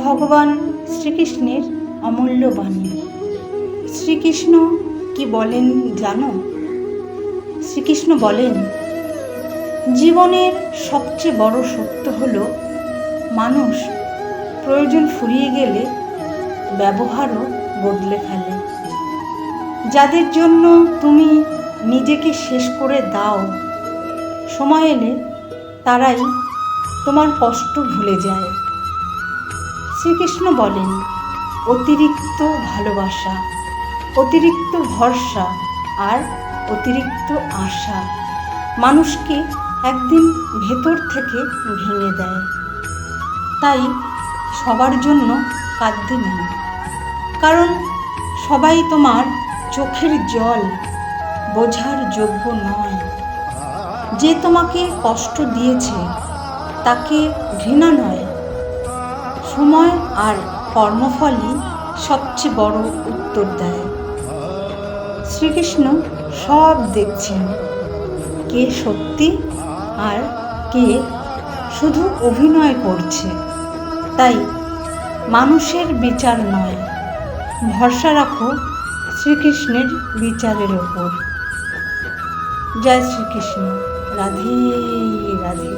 ভগবান শ্রীকৃষ্ণের অমূল্য বাণী। শ্রীকৃষ্ণ কি বলেন জানো? শ্রীকৃষ্ণ বলেন, জীবনের সবচেয়ে বড় সত্য হলো মানুষ প্রয়োজন ফুরিয়ে গেলে ব্যবহারও বদলে ফেলে। যাদের জন্য তুমি নিজেকে শেষ করে দাও, সময় এলে তারাই তোমার কষ্ট ভুলে যায়। শ্রীকৃষ্ণ বলেন, অতিরিক্ত ভালোবাসা, অতিরিক্ত ভরসা আর অতিরিক্ত আশা মানুষকে একদিন ভেতর থেকে ভেঙে দেয়। তাই সবার জন্য কাঁদতে নেই, কারণ সবাই তোমার চোখের জল বোঝার যোগ্য নয়। যে তোমাকে কষ্ট দিয়েছে তাকে ঘৃণা নয়, সময় আর কর্মফলই সবচেয়ে বড় উত্তর দেয়। শ্রীকৃষ্ণ সব দেখছেন, কে সত্যি আর কে শুধু অভিনয় করছে। তাই মানুষের বিচার নয়, ভরসা রাখো শ্রীকৃষ্ণের বিচারের ওপর। জয় শ্রীকৃষ্ণ। রাধে রাধে।